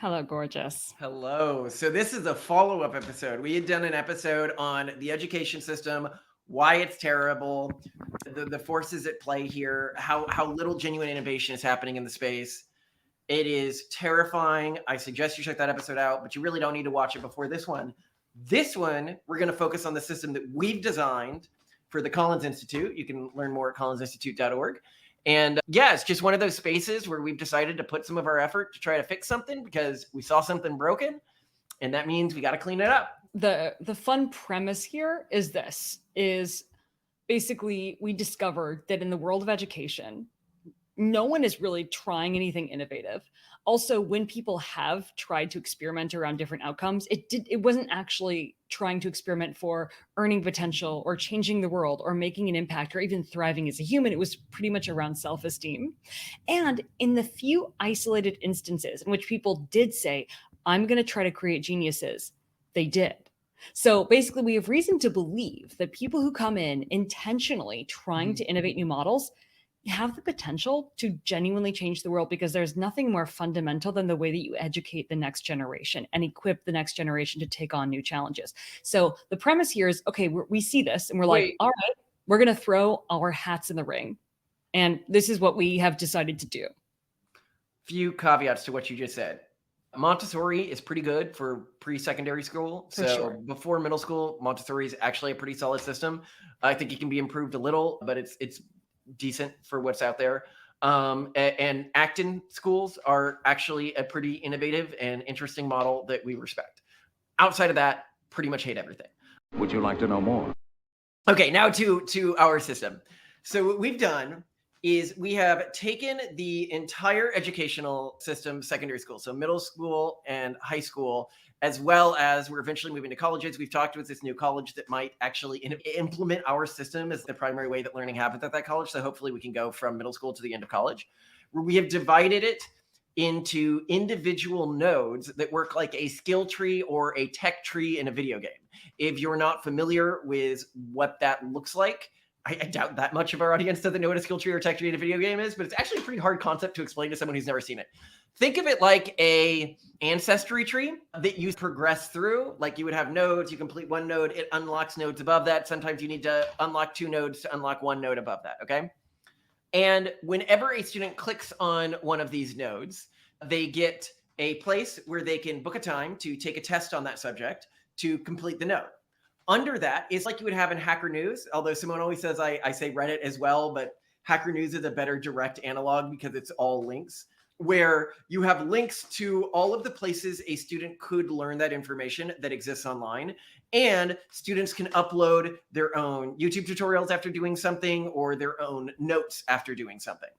Hello, gorgeous. Hello. So this is a follow-up episode. We had done an episode on the education system, why it's terrible, the forces at play here, how little genuine innovation is happening in the space. It is terrifying. I suggest you check that episode out, but you really don't need to watch it before this one. This one, we're going to focus on the system that we've designed for the Collins Institute. You can learn more at collinsinstitute.org. And yeah, it's just one of those spaces where we've decided to put some of our effort to try to fix something because we saw something broken, and that means we got to clean it up. The fun premise here is basically we discovered that in the world of education, no one is really trying anything innovative. Also, when people have tried to experiment around different outcomes, it wasn't actually trying to experiment for earning potential or changing the world or making an impact or even thriving as a human. It was pretty much around self-esteem. And in the few isolated instances in which people did say, I'm going to try to create geniuses, they did. So basically, we have reason to believe that people who come in intentionally trying to innovate new models have the potential to genuinely change the world, because there's nothing more fundamental than the way that you educate the next generation and equip the next generation to take on new challenges. So the premise here is, okay, we see this and we're like, all right, we're going to throw our hats in the ring. And this is what we have decided to do. Few caveats to what you just said. Montessori is pretty good for pre-secondary school. For sure. Before middle school, Montessori is actually a pretty solid system. I think it can be improved a little, but it's decent for what's out there. And Acton schools are actually a pretty innovative and interesting model that we respect. Outside of that, pretty much hate everything. Would you like to know more? Okay, now to our system. So what we've done is we have taken the entire educational system, secondary school, so middle school and high school, as well as we're eventually moving to colleges. We've talked with this new college that might actually implement our system as the primary way that learning happens at that college. So hopefully we can go from middle school to the end of college. We have divided it into individual nodes that work like a skill tree or a tech tree in a video game. If you're not familiar with what that looks like, I doubt that much of our audience doesn't know what a skill tree or tech tree in a video game is, but it's actually a pretty hard concept to explain to someone who's never seen it. Think of it like a ancestry tree that you progress through. Like you would have nodes, you complete one node, it unlocks nodes above that. Sometimes you need to unlock two nodes to unlock one node above that, okay? And whenever a student clicks on one of these nodes, they get a place where they can book a time to take a test on that subject to complete the node. Under that is like you would have in Hacker News, although Simone always says I say Reddit as well, but Hacker News is a better direct analog because it's all links, where you have links to all of the places a student could learn that information that exists online. And students can upload their own YouTube tutorials after doing something or their own notes after doing something.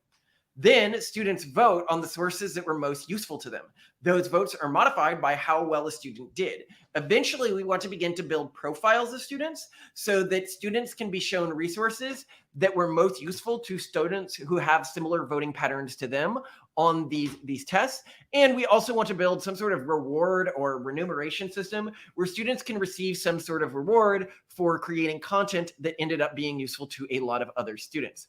Then students vote on the sources that were most useful to them. Those votes are modified by how well a student did. Eventually, we want to begin to build profiles of students so that students can be shown resources that were most useful to students who have similar voting patterns to them on these tests. And we also want to build some sort of reward or remuneration system where students can receive some sort of reward for creating content that ended up being useful to a lot of other students.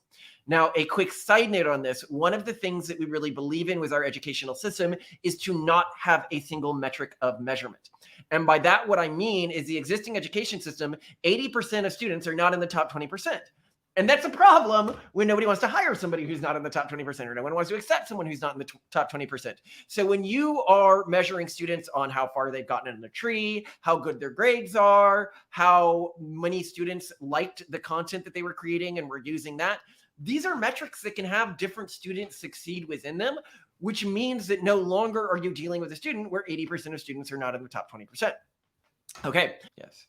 Now, a quick side note on this, one of the things that we really believe in with our educational system is to not have a single metric of measurement. And by that, what I mean is the existing education system, 80% of students are not in the top 20%. And that's a problem when nobody wants to hire somebody who's not in the top 20%, or no one wants to accept someone who's not in the top 20%. So when you are measuring students on how far they've gotten in the tree, how good their grades are, how many students liked the content that they were creating and were using that, these are metrics that can have different students succeed within them, which means that no longer are you dealing with a student where 80% of students are not in the top 20%. Okay, yes.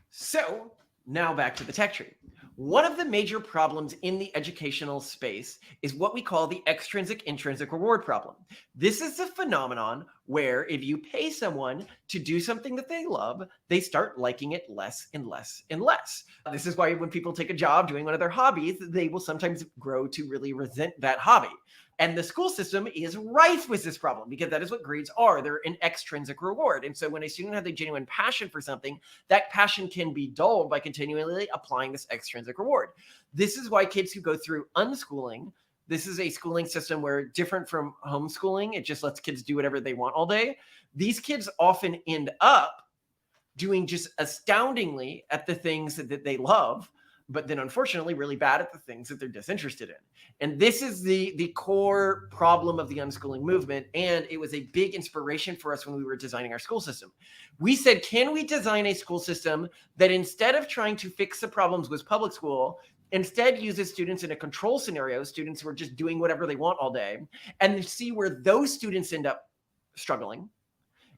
So now back to the tech tree. One of the major problems in the educational space is what we call the extrinsic-intrinsic reward problem. This is a phenomenon where if you pay someone to do something that they love, they start liking it less and less and less. This is why when people take a job doing one of their hobbies, they will sometimes grow to really resent that hobby. And the school system is rife with this problem because that is what grades are. They're an extrinsic reward. And so when a student has a genuine passion for something, that passion can be dulled by continually applying this extrinsic reward. This is why kids who go through unschooling This is a schooling system where, different from homeschooling, it just lets kids do whatever they want all day. These kids often end up doing just astoundingly at the things that they love, but then unfortunately really bad at the things that they're disinterested in. And this is the core problem of the unschooling movement. And it was a big inspiration for us when we were designing our school system. We said, can we design a school system that, instead of trying to fix the problems with public school, instead uses students in a control scenario, students who are just doing whatever they want all day, and see where those students end up struggling,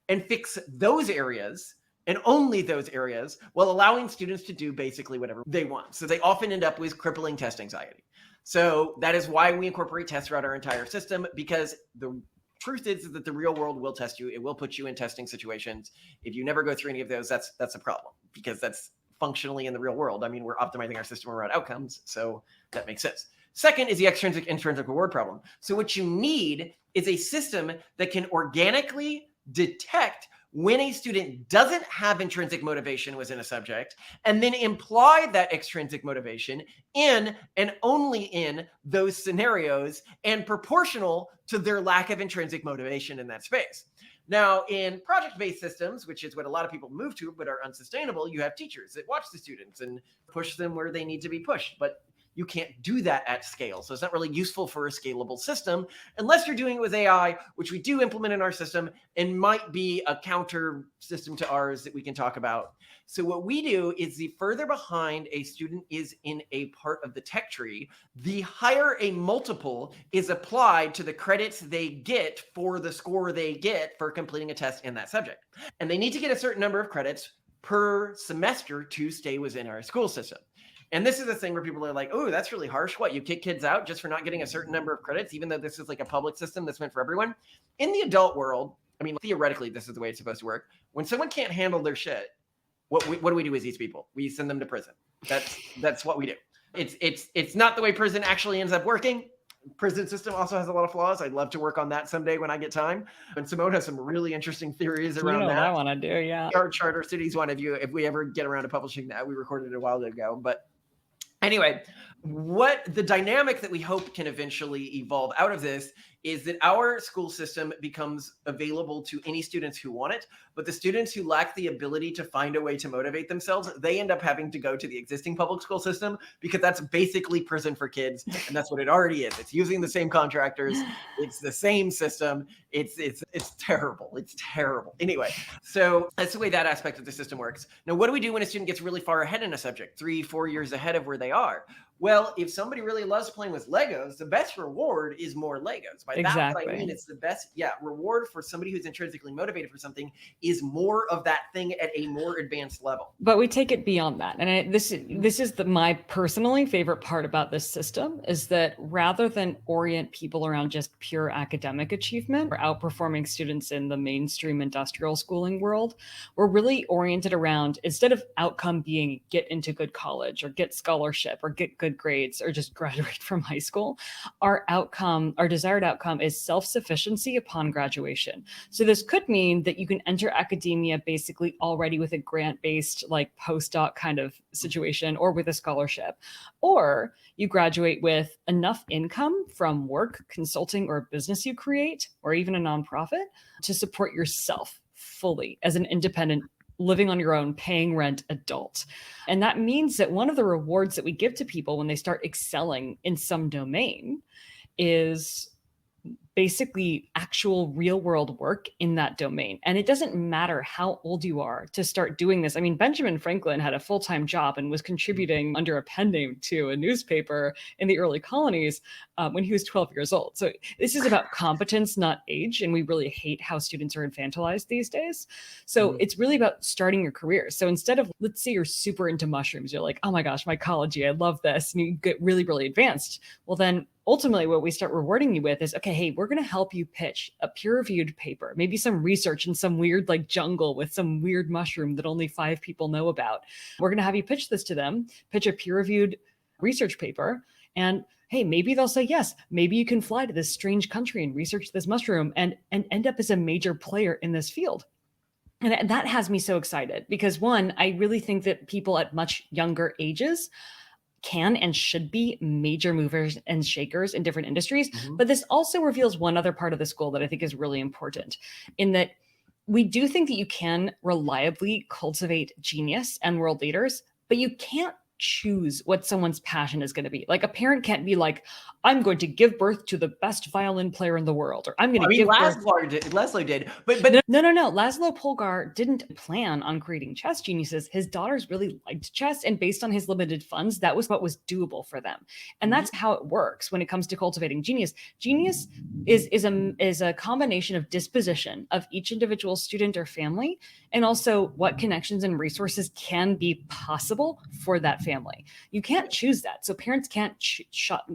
and fix those areas, and only those areas, while allowing students to do basically whatever they want. So they often end up with crippling test anxiety. So that is why we incorporate tests throughout our entire system, because the truth is that the real world will test you. It will put you in testing situations. If you never go through any of those, that's a problem, because that's functionally in the real world. I mean, we're optimizing our system around outcomes, so that makes sense. Second is the intrinsic reward problem. So what you need is a system that can organically detect when a student doesn't have intrinsic motivation within a subject, and then imply that extrinsic motivation in and only in those scenarios, and proportional to their lack of intrinsic motivation in that space. Now, in project-based systems, which is what a lot of people move to but are unsustainable, you have teachers that watch the students and push them where they need to be pushed. But you can't do that at scale. So it's not really useful for a scalable system unless you're doing it with AI, which we do implement in our system and might be a counter system to ours that we can talk about. So what we do is, the further behind a student is in a part of the tech tree, the higher a multiple is applied to the credits they get for the score they get for completing a test in that subject. And they need to get a certain number of credits per semester to stay within our school system. And this is the thing where people are like, oh, that's really harsh. What, you kick kids out just for not getting a certain number of credits, even though this is like a public system that's meant for everyone? In the adult world, I mean, theoretically, this is the way it's supposed to work. When someone can't handle their shit, what do we do with these people? We send them to prison. That's what we do. It's not the way prison actually ends up working. Prison system also has a lot of flaws. I'd love to work on that someday when I get time. And Simone has some really interesting theories around that. I want to do, yeah. Our charter cities one of you, if we ever get around to publishing that. We recorded it a while ago, but anyway, what the dynamic that we hope can eventually evolve out of this is that our school system becomes available to any students who want it, but the students who lack the ability to find a way to motivate themselves, they end up having to go to the existing public school system, because that's basically prison for kids, and that's what it already is. It's using the same contractors, it's the same system. It's terrible. It's terrible. Anyway, so that's the way that aspect of the system works. Now, what do we do when a student gets really far ahead in a subject, 3-4 years ahead of where they are? Well, if somebody really loves playing with Legos, the best reward is more Legos. By that, what I mean, it's the best, reward for somebody who's intrinsically motivated for something is more of that thing at a more advanced level. But we take it beyond that. And this is my personally favorite part about this system, is that rather than orient people around just pure academic achievement or outperforming students in the mainstream industrial schooling world, we're really oriented around, instead of outcome being get into good college or get scholarship or get good grades or just graduate from high school, our desired outcome is self-sufficiency upon graduation. So this could mean that you can enter academia basically already with a grant-based, like postdoc kind of situation, or with a scholarship, or you graduate with enough income from work, consulting, or business you create, or even a nonprofit, to support yourself fully as an independent, living on your own, paying rent adult. And that means that one of the rewards that we give to people when they start excelling in some domain is basically actual real world work in that domain. And it doesn't matter how old you are to start doing this. I mean, Benjamin Franklin had a full-time job and was contributing under a pen name to a newspaper in the early colonies when he was 12 years old. So this is about competence, not age. And we really hate how students are infantilized these days. So it's really about starting your career. So instead of, let's say you're super into mushrooms, you're like, oh my gosh, mycology, I love this. And you get really, really advanced. Well, then ultimately what we start rewarding you with is, okay, hey, we're going to help you pitch a peer-reviewed paper, maybe some research in some weird like jungle with some weird mushroom that only 5 people know about. We're going to have you pitch this to them, pitch a peer-reviewed research paper, and hey, maybe they'll say yes. Maybe you can fly to this strange country and research this mushroom and end up as a major player in this field. And that has me so excited because, one, I really think that people at much younger ages can and should be major movers and shakers in different industries. Mhm. But this also reveals one other part of the school that I think is really important, in that we do think that you can reliably cultivate genius and world leaders, but you can't choose what someone's passion is going to be. Like, a parent can't be like, I'm going to give birth to the best violin player in the world, or I'm going I to mean, give birth. Laszlo did, but No. Laszlo Polgar didn't plan on creating chess geniuses. His daughters really liked chess, and based on his limited funds, that was what was doable for them. And that's how it works when it comes to cultivating genius. Genius is a combination of disposition of each individual student or family, and also what connections and resources can be possible for that family. You can't choose that. So parents can't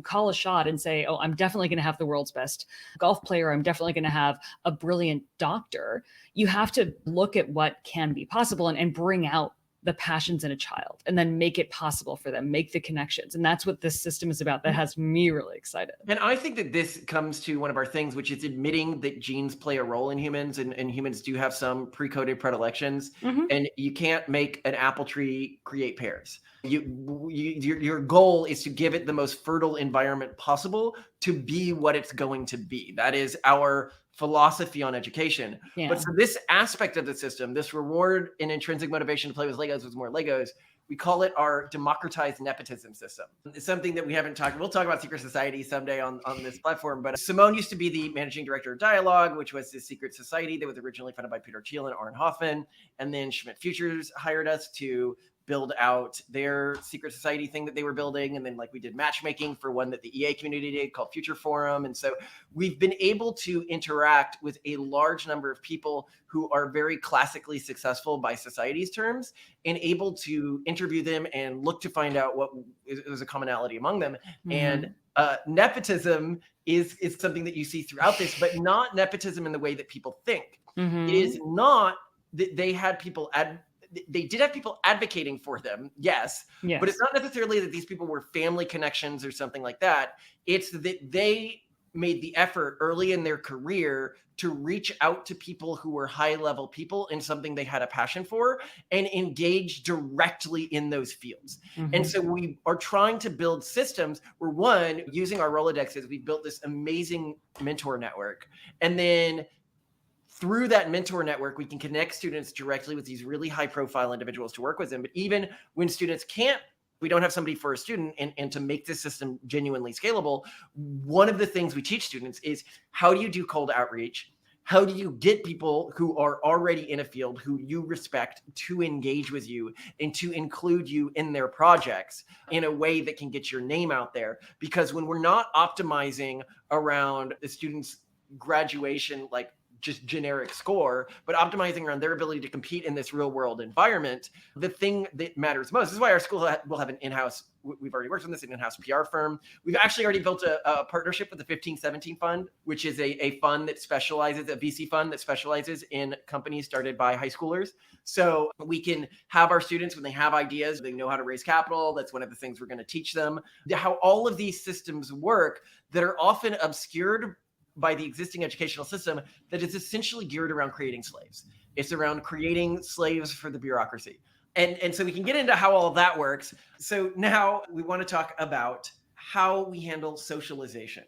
call a shot and say, oh, I'm definitely going to have the world's best golf player. I'm definitely going to have a brilliant doctor. You have to look at what can be possible and bring out the passions in a child and then make it possible for them, make the connections. And that's what this system is about. That has me really excited. And I think that this comes to one of our things, which is admitting that genes play a role in humans, and humans do have some pre-coded predilections. Mhm. And you can't make an apple tree create pears. Your goal is to give it the most fertile environment possible to be what it's going to be. That is our philosophy on education. Yeah. But for this aspect of the system, this reward and intrinsic motivation to play with Legos with more Legos, we call it our democratized nepotism system. It's something that we haven't talked. We'll talk about secret society someday on this platform. But Simone used to be the managing director of Dialogue, which was this secret society that was originally funded by Peter Thiel and Arne Hoffman. And then Schmidt Futures hired us to build out their secret society thing that they were building. And then we did matchmaking for one that the EA community did called Future Forum. And so we've been able to interact with a large number of people who are very classically successful by society's terms, and able to interview them and look to find out what is a commonality among them. Mhm. And nepotism is something that you see throughout this, but not nepotism in the way that people think. Mhm. It is not that they had people they did have people advocating for them, yes, Yes. but it's not necessarily that these people were family connections or something like that. It's that they made the effort early in their career to reach out to people who were high-level people in something they had a passion for and engage directly in those fields. Mhm. And so we are trying to build systems where, one, using our Rolodexes, we built this amazing mentor network. And then through that mentor network, we can connect students directly with these really high profile individuals to work with them. But even when students can't, we don't have somebody for a student, and to make this system genuinely scalable, one of the things we teach students is, how do you do cold outreach? How do you get people who are already in a field who you respect to engage with you and to include you in their projects in a way that can get your name out there? Because when we're not optimizing around the students' graduation, just generic score, but optimizing around their ability to compete in this real world environment, the thing that matters most. This is why our school will have an in-house, we've already worked on this, an in-house PR firm. We've actually already built a partnership with the 1517 Fund, which is a fund that specializes, a VC fund that specializes in companies started by high schoolers. So we can have our students, when they have ideas, they know how to raise capital. That's one of the things we're going to teach them. How all of these systems work that are often obscured by the existing educational system that is essentially geared around creating slaves. It's around creating slaves for the bureaucracy. And so we can get into how all of that works. So now we want to talk about how we handle socialization.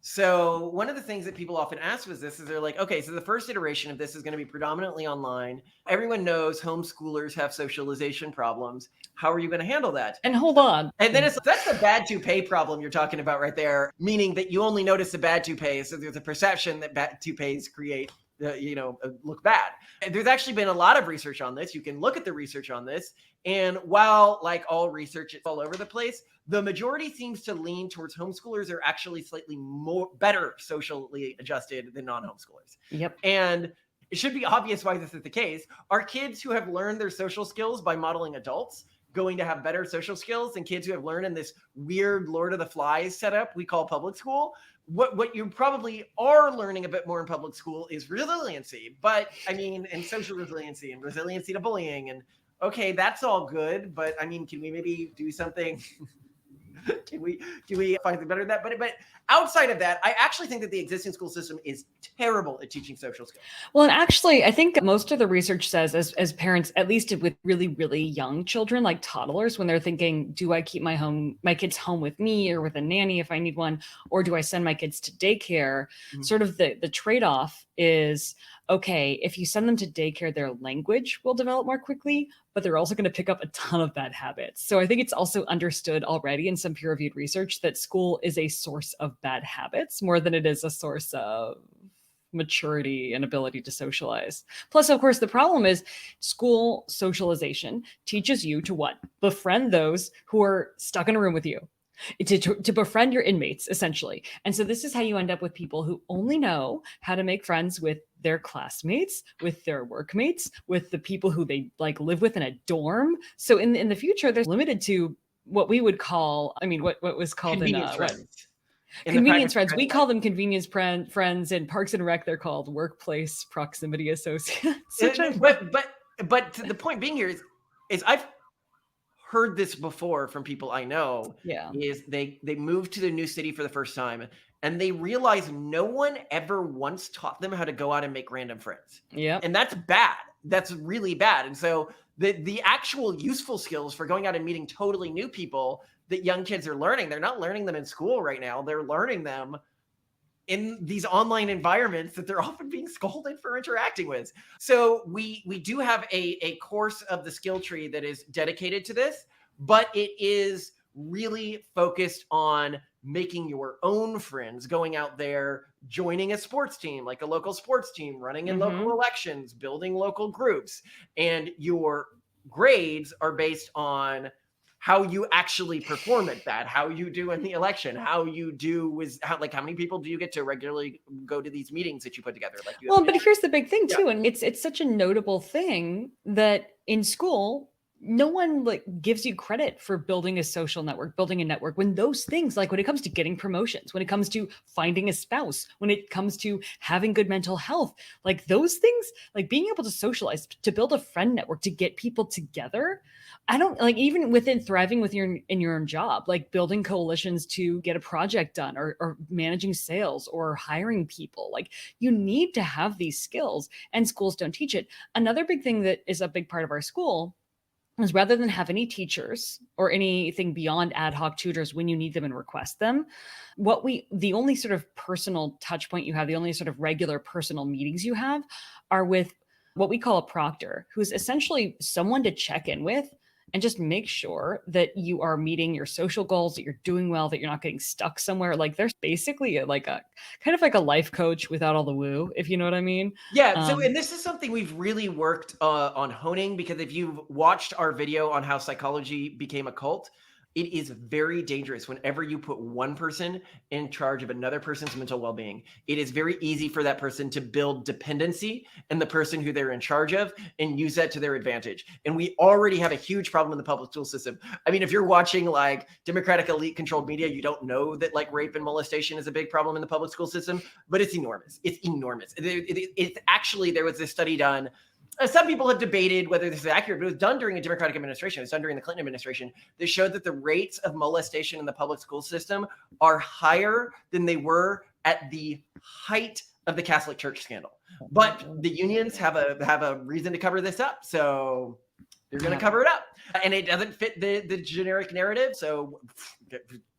So one of the things that people often ask was this, is they're like, okay, so the first iteration of this is going to be predominantly online. Everyone knows homeschoolers have socialization problems. How are you going to handle that? And hold on. And then that's the bad toupee problem you're talking about right there, meaning that you only notice the bad toupees. So there's a perception that bad toupees create, look bad. And there's actually been a lot of research on this. You can look at the research on this. And while, like all research, it's all over the place, the majority seems to lean towards homeschoolers are actually slightly better socially adjusted than non-homeschoolers. Yep. And it should be obvious why this is the case. Our kids who have learned their social skills by modeling adults going to have better social skills than kids who have learned in this weird Lord of the Flies setup we call public school. What you probably are learning a bit more in public school is resiliency, and social resiliency and resiliency to bullying. And okay, that's all good, but can we maybe do something do we find something better than that? But outside of that, I actually think that the existing school system is terrible at teaching social skills. Well, and actually, I think most of the research says, as parents, at least with really, really young children, like toddlers, when they're thinking, do I keep my kids home with me or with a nanny if I need one, or do I send my kids to daycare? Sort of the trade-off is, okay, if you send them to daycare, their language will develop more quickly, but they're also going to pick up a ton of bad habits. So I think it's also understood already in some peer-reviewed research that school is a source of bad habits more than it is a source of maturity and ability to socialize. Plus, of course, the problem is school socialization teaches you to what? Befriend those who are stuck in a room with you. To befriend your inmates, essentially. And so this is how you end up with people who only know how to make friends with their classmates, with their workmates, with the people who they like live with in a dorm. So in the future, they're limited to what we would call, what was called Convenience friends. Convenience friends. We call them convenience friends. In Parks and Rec, they're called workplace proximity associates. But the point being here is I've heard this before from people I know. Yeah. Is they moved to the new city for the first time and they realize no one ever once taught them how to go out and make random friends. Yeah. And that's bad. That's really bad. And so the actual useful skills for going out and meeting totally new people that young kids are learning, they're not learning them in school right now. They're learning them in these online environments that they're often being scolded for interacting with. So we do have a course of the skill tree that is dedicated to this, but it is really focused on making your own friends, going out there, joining a sports team, like a local sports team, running in local elections, building local groups. And your grades are based on how you actually perform at that, how you do in the election, how you do with how many people do you get to regularly go to these meetings that you put together? But here's the big thing too, and it's such a notable thing that in school, no one gives you credit for building a social network, building a network, when those things, like when it comes to getting promotions, when it comes to finding a spouse, when it comes to having good mental health, like those things, like being able to socialize, to build a friend network, to get people together. I don't even within thriving in your own job, like building coalitions to get a project done or managing sales or hiring people. Like you need to have these skills and schools don't teach it. Another big thing that is a big part of our school is rather than have any teachers or anything beyond ad hoc tutors when you need them and request them, the only sort of personal touch point you have, the only sort of regular personal meetings you have are with what we call a proctor, who's essentially someone to check in with and just make sure that you are meeting your social goals, that you're doing well, that you're not getting stuck somewhere. Like there's basically a kind of like a life coach without all the woo, if you know what I mean. Yeah. So, and this is something we've really worked on honing, because if you've watched our video on how psychology became a cult, it is very dangerous whenever you put one person in charge of another person's mental well-being. It is very easy for that person to build dependency in the person who they're in charge of and use that to their advantage. And we already have a huge problem in the public school system. I mean, if you're watching like Democratic elite controlled media, you don't know that like rape and molestation is a big problem in the public school system, but it's enormous. It's enormous. It's actually, there was this study done. Some people have debated whether this is accurate, but it was done during a Democratic administration. It was done during the Clinton administration. That showed that the rates of molestation in the public school system are higher than they were at the height of the Catholic Church scandal. But the unions have a reason to cover this up, so they're going to cover it up, and it doesn't fit the generic narrative, so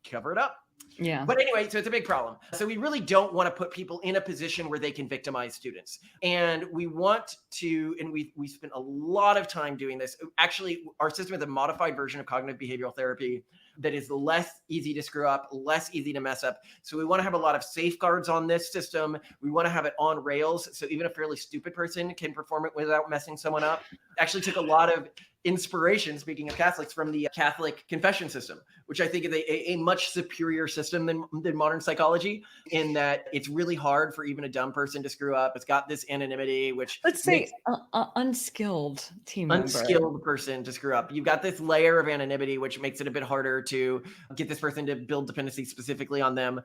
cover it up. Yeah. But anyway, so it's a big problem. So we really don't want to put people in a position where they can victimize students. And we want to, and we spent a lot of time doing this. Actually, our system is a modified version of cognitive behavioral therapy that is less easy to screw up, less easy to mess up. So we want to have a lot of safeguards on this system. We want to have it on rails, so even a fairly stupid person can perform it without messing someone up. Actually took a lot of inspiration, speaking of Catholics, from the Catholic confession system, which I think is a much superior system than modern psychology, in that it's really hard for even a dumb person to screw up. It's got this anonymity, which let's say unskilled team member. Unskilled person to screw up. You've got this layer of anonymity, which makes it a bit harder to get this person to build dependency specifically on them.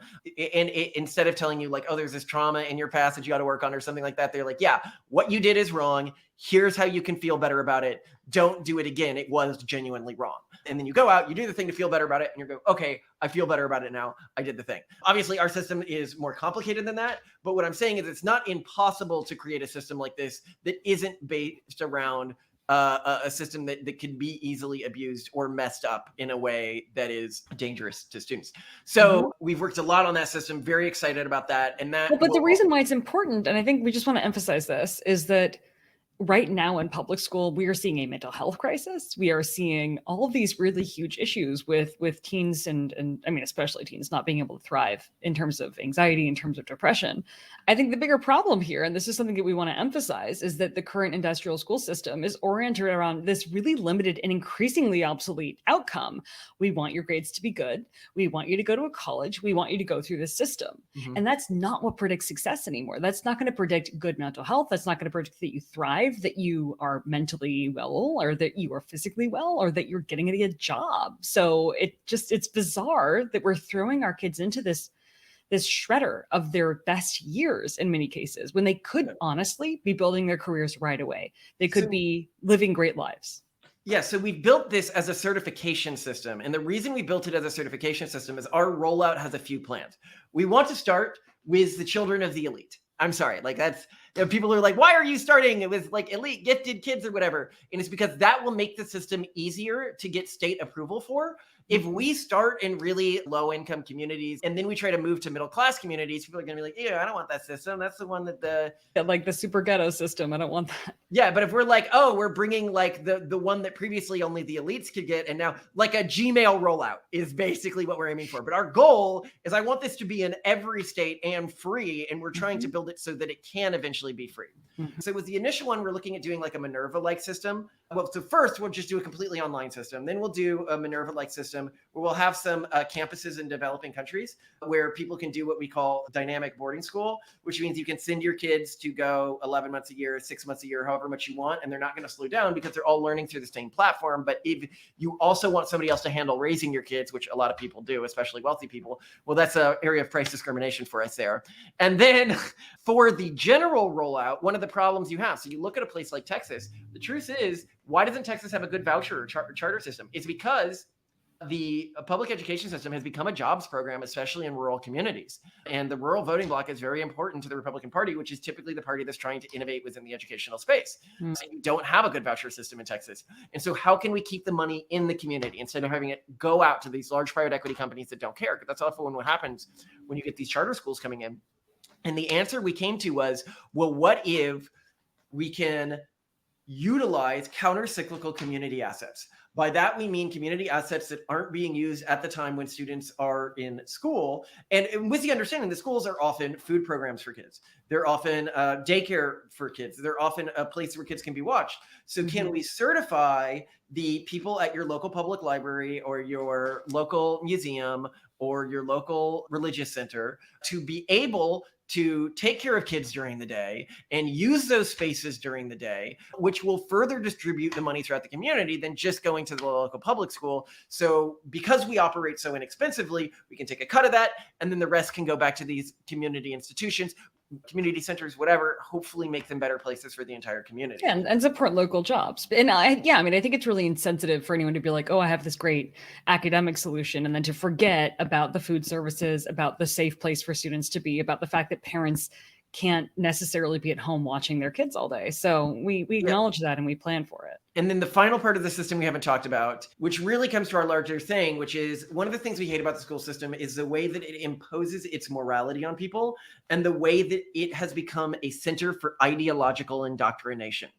And instead of telling you like, oh, there's this trauma in your past that you got to work on or something like that, they're like, yeah, what you did is wrong. Here's how you can feel better about it. Don't do it again. It was genuinely wrong. And then you go out, you do the thing to feel better about it, and you go, okay, I feel better about it now. I did the thing. Obviously, our system is more complicated than that. But what I'm saying is it's not impossible to create a system like this that isn't based around a system that can be easily abused or messed up in a way that is dangerous to students. So we've worked a lot on that system, very excited about that. And that but the reason why it's important, and I think we just want to emphasize this, is that right now in public school, we are seeing a mental health crisis. We are seeing all of these really huge issues with teens and I mean, especially teens not being able to thrive in terms of anxiety, in terms of depression. I think the bigger problem here, and this is something that we want to emphasize, is that the current industrial school system is oriented around this really limited and increasingly obsolete outcome. We want your grades to be good. We want you to go to a college. We want you to go through this system. And that's not what predicts success anymore. That's not going to predict good mental health. That's not going to predict that you thrive, that you are mentally well, or that you are physically well, or that you're getting a job. So it's bizarre that we're throwing our kids into this shredder of their best years in many cases, when they could honestly be building their careers right away. They could be living great lives. Yeah, so we built this as a certification system. And the reason we built it as a certification system is our rollout has a few plans. We want to start with the children of the elite. I'm sorry, like that's, people are like, why are you starting with like elite gifted kids or whatever? And it's because that will make the system easier to get state approval for. If we start in really low income communities and then we try to move to middle class communities, people are going to be like, yeah, I don't want that system. That's the one that like the super ghetto system. I don't want that. Yeah, but if we're like, oh, we're bringing like the one that previously only the elites could get, and now like a Gmail rollout is basically what we're aiming for. But our goal is I want this to be in every state and free, and we're trying to build it so that it can eventually be free. So with the initial one, we're looking at doing like a Minerva-like system. Well, so first we'll just do a completely online system. Then we'll do a Minerva-like system where we'll have some campuses in developing countries where people can do what we call dynamic boarding school, which means you can send your kids to go 11 months a year, 6 months a year, however much you want, and they're not going to slow down because they're all learning through the same platform. But if you also want somebody else to handle raising your kids, which a lot of people do, especially wealthy people, well, that's an area of price discrimination for us there. And then for the general rollout, one of the problems you have, so you look at a place like Texas, the truth is, why doesn't Texas have a good voucher or charter system? It's because the public education system has become a jobs program, especially in rural communities. And the rural voting bloc is very important to the Republican Party, which is typically the party that's trying to innovate within the educational space. So you don't have a good voucher system in Texas. And so how can we keep the money in the community instead of having it go out to these large private equity companies that don't care? Because that's often what happens when you get these charter schools coming in. And the answer we came to was, well, what if we can utilize counter-cyclical community assets? By that, we mean community assets that aren't being used at the time when students are in school. And with the understanding, the schools are often food programs for kids. They're often daycare for kids. They're often a place where kids can be watched. So can we certify the people at your local public library or your local museum or your local religious center to be able to take care of kids during the day and use those spaces during the day, which will further distribute the money throughout the community than just going to the local public school. So because we operate so inexpensively, we can take a cut of that, and then the rest can go back to these community institutions, community centers, whatever, hopefully make them better places for the entire community. Yeah, and support local jobs. And I think it's really insensitive for anyone to be like, oh, I have this great academic solution, and then to forget about the food services, about the safe place for students to be, about the fact that parents can't necessarily be at home watching their kids all day. So we acknowledge that and we plan for it. And then the final part of the system we haven't talked about, which really comes to our larger thing, which is one of the things we hate about the school system is the way that it imposes its morality on people and the way that it has become a center for ideological indoctrination.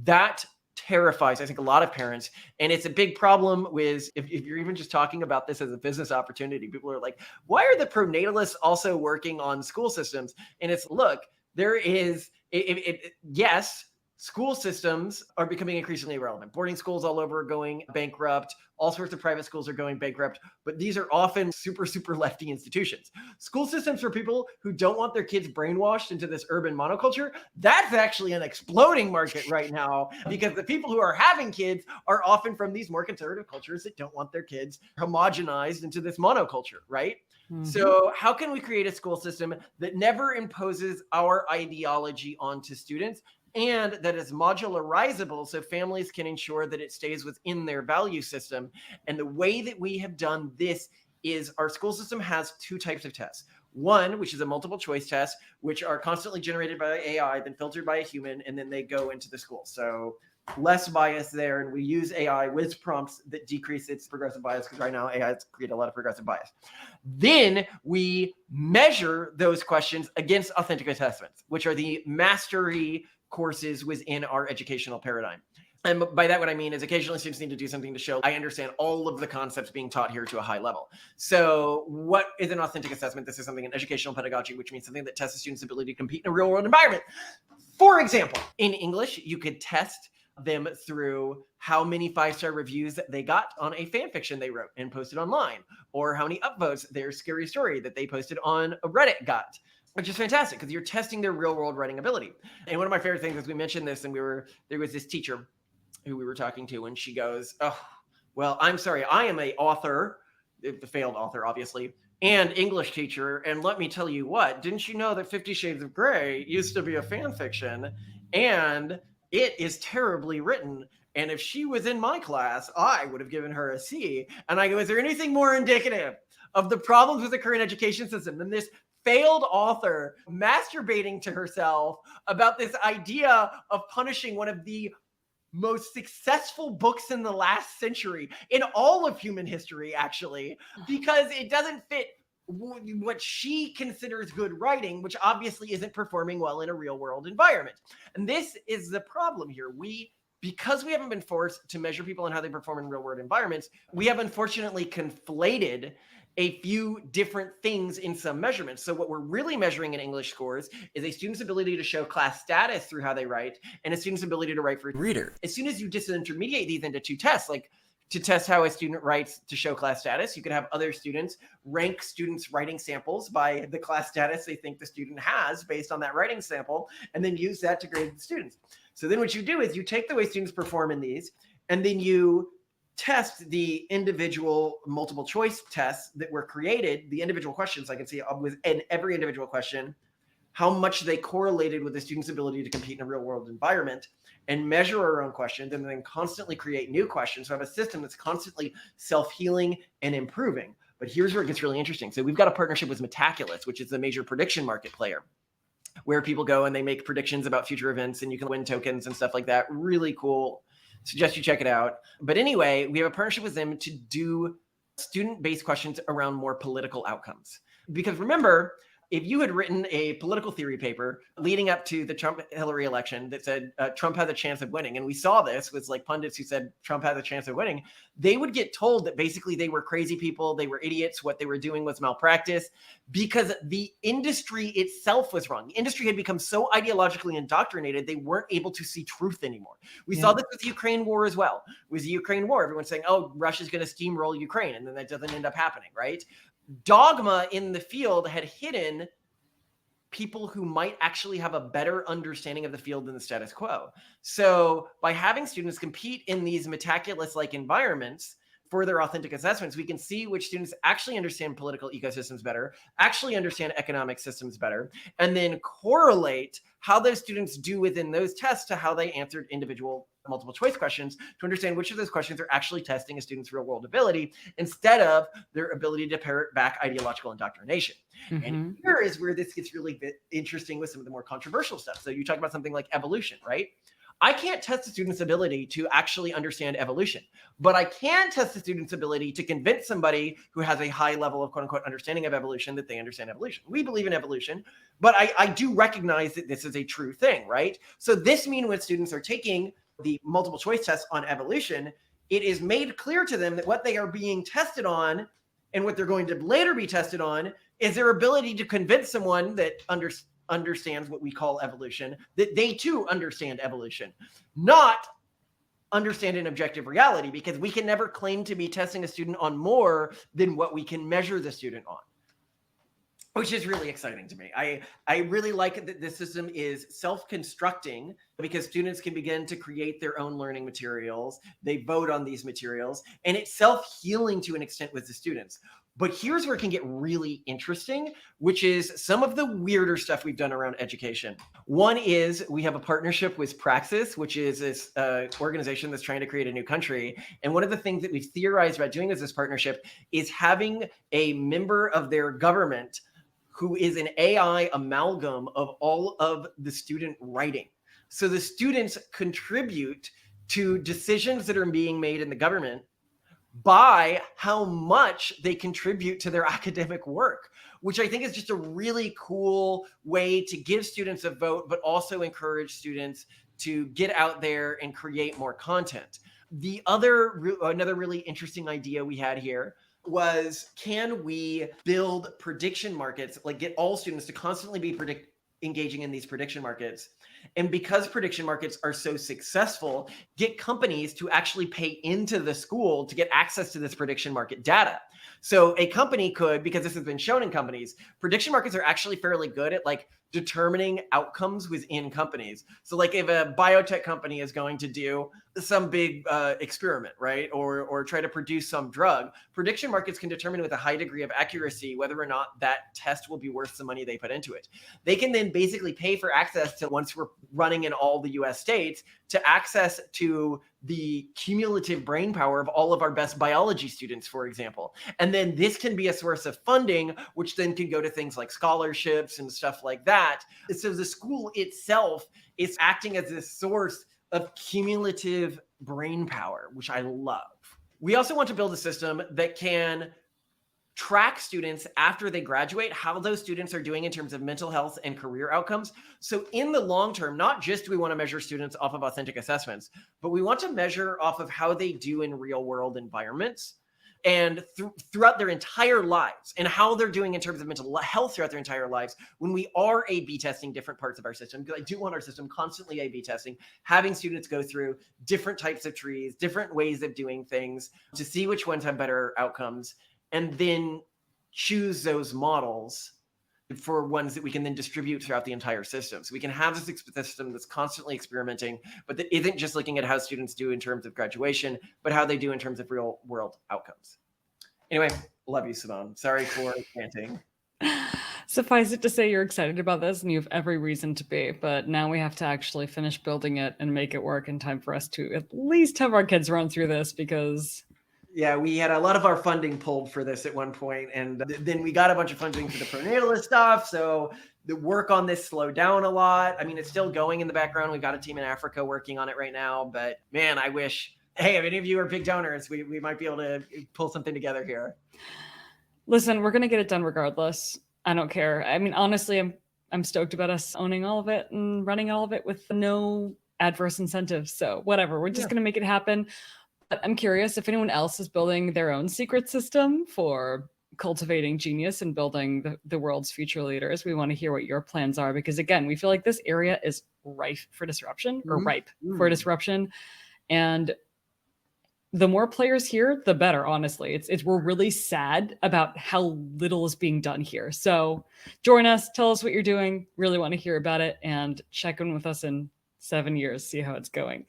That terrifies, I think, a lot of parents. And it's a big problem with, if you're even just talking about this as a business opportunity, people are like, why are the pronatalists also working on school systems? And it's, look, there is, yes, school systems are becoming increasingly irrelevant. Boarding schools all over are going bankrupt. All sorts of private schools are going bankrupt, but these are often super, super lefty institutions. School systems for people who don't want their kids brainwashed into this urban monoculture, that's actually an exploding market right now because the people who are having kids are often from these more conservative cultures that don't want their kids homogenized into this monoculture, right? So how can we create a school system that never imposes our ideology onto students and that is modularizable, so families can ensure that it stays within their value system. And the way that we have done this is our school system has two types of tests. One, which is a multiple choice test, which are constantly generated by AI, then filtered by a human, and then they go into the school. So less bias there, and we use AI with prompts that decrease its progressive bias, because right now AI has created a lot of progressive bias. Then we measure those questions against authentic assessments, which are the mastery courses within our educational paradigm. And by that, what I mean is occasionally students need to do something to show I understand all of the concepts being taught here to a high level. So what is an authentic assessment? This is something in educational pedagogy, which means something that tests a student's ability to compete in a real world environment. For example, in English, you could test them through how many 5-star reviews that they got on a fan fiction they wrote and posted online, or how many upvotes their scary story that they posted on Reddit got, which is fantastic because you're testing their real world writing ability. And one of my favorite things is we mentioned this, and there was this teacher who we were talking to, and she goes, "Oh, well, I'm sorry, I am a author, the failed author, obviously, and English teacher. And let me tell you what, didn't you know that 50 Shades of Grey used to be a fan fiction, and it is terribly written. And if she was in my class, I would have given her a C." And I go, is there anything more indicative of the problems with the current education system than this failed author masturbating to herself about this idea of punishing one of the most successful books in the last century, in all of human history, actually, because it doesn't fit what she considers good writing, which obviously isn't performing well in a real world environment. And this is the problem here. Because we haven't been forced to measure people and how they perform in real world environments, we have unfortunately conflated a few different things in some measurements. So what we're really measuring in English scores is a student's ability to show class status through how they write, and a student's ability to write for a reader. As soon as you disintermediate these into two tests, like to test how a student writes to show class status, you could have other students rank students' writing samples by the class status they think the student has based on that writing sample, and then use that to grade the students. So then what you do is you take the way students perform in these, and then you test the individual multiple choice tests that were created, the individual questions. I can see within every individual question, how much they correlated with the student's ability to compete in a real world environment, and measure our own questions, and then constantly create new questions. So I have a system that's constantly self-healing and improving. But here's where it gets really interesting. So we've got a partnership with Metaculus, which is a major prediction market player, where people go and they make predictions about future events, and you can win tokens and stuff like that. Really cool. Suggest you check it out. But anyway, we have a partnership with them to do student-based questions around more political outcomes. Because remember, if you had written a political theory paper leading up to the Trump-Hillary election that said Trump has a chance of winning, and we saw this with like pundits who said Trump has a chance of winning, they would get told that basically they were crazy people, they were idiots, what they were doing was malpractice, because the industry itself was wrong. The industry had become so ideologically indoctrinated, they weren't able to see truth anymore. We saw this with the Ukraine war as well. With the Ukraine war, everyone's saying, oh, Russia's going to steamroll Ukraine, and then that doesn't end up happening, right? Dogma in the field had hidden people who might actually have a better understanding of the field than the status quo. So by having students compete in these Metaculus-like environments for their authentic assessments, we can see which students actually understand political ecosystems better, actually understand economic systems better, and then correlate how those students do within those tests to how they answered individual multiple choice questions, to understand which of those questions are actually testing a student's real world ability instead of their ability to parrot back ideological indoctrination. Mm-hmm. And here is where this gets really interesting with some of the more controversial stuff. So you talk about something like evolution, right? I can't test a student's ability to actually understand evolution, but I can test the student's ability to convince somebody who has a high level of quote unquote understanding of evolution that they understand evolution. We believe in evolution, but I do recognize that this is a true thing, right? So this means when students are taking the multiple choice test on evolution, it is made clear to them that what they are being tested on and what they're going to later be tested on is their ability to convince someone that understands what we call evolution, that they too understand evolution, not understand an objective reality, because we can never claim to be testing a student on more than what we can measure the student on, which is really exciting to me. I really like that this system is self-constructing, because students can begin to create their own learning materials. They vote on these materials, and it's self-healing to an extent with the students. But here's where it can get really interesting, which is some of the weirder stuff we've done around education. One is we have a partnership with Praxis, which is this organization that's trying to create a new country. And one of the things that we've theorized about doing with this partnership is having a member of their government who is an AI amalgam of all of the student writing. So the students contribute to decisions that are being made in the government by how much they contribute to their academic work, which I think is just a really cool way to give students a vote, but also encourage students to get out there and create more content. Another really interesting idea we had here was, can we build prediction markets, like get all students to constantly be engaging in these prediction markets? And because prediction markets are so successful, get companies to actually pay into the school to get access to this prediction market data. So a company could, because this has been shown in companies, prediction markets are actually fairly good at like determining outcomes within companies. So like if a biotech company is going to do some big experiment, right? Or try to produce some drug, prediction markets can determine with a high degree of accuracy whether or not that test will be worth the money they put into it. They can then basically pay for access to, once we're running in all the US states, to access to the cumulative brain power of all of our best biology students, for example. And then this can be a source of funding, which then can go to things like scholarships and stuff like that. So the school itself is acting as this source of cumulative brain power, which I love. We also want to build a system that can track students after they graduate, how those students are doing in terms of mental health and career outcomes. So in the long term, not just do we want to measure students off of authentic assessments, but we want to measure off of how they do in real world environments and throughout their entire lives, and how they're doing in terms of mental health throughout their entire lives when we are A/B testing different parts of our system. Because I do want our system constantly A/B testing, having students go through different types of trees, different ways of doing things to see which ones have better outcomes, and then choose those models for ones that we can then distribute throughout the entire system. So we can have this system that's constantly experimenting, but that isn't just looking at how students do in terms of graduation, but how they do in terms of real world outcomes. Anyway, love you, Simone. Sorry for ranting. Suffice it to say, you're excited about this and you have every reason to be, but now we have to actually finish building it and make it work in time for us to at least have our kids run through this, because yeah, we had a lot of our funding pulled for this at one point, and then we got a bunch of funding for the prenatalist stuff. So the work on this slowed down a lot. I mean, it's still going in the background. We've got a team in Africa working on it right now, but man, I wish, hey, if any of you are big donors, we might be able to pull something together here. Listen, we're going to get it done regardless. I don't care. I mean, honestly, I'm stoked about us owning all of it and running all of it with no adverse incentives. So whatever, we're just going to make it happen. But I'm curious if anyone else is building their own secret system for cultivating genius and building the world's future leaders. We want to hear what your plans are, because again, we feel like this area is rife for disruption, or ripe for disruption. And the more players here, the better, honestly. We're really sad about how little is being done here. So join us, tell us what you're doing. Really want to hear about it, and check in with us in 7 years, see how it's going.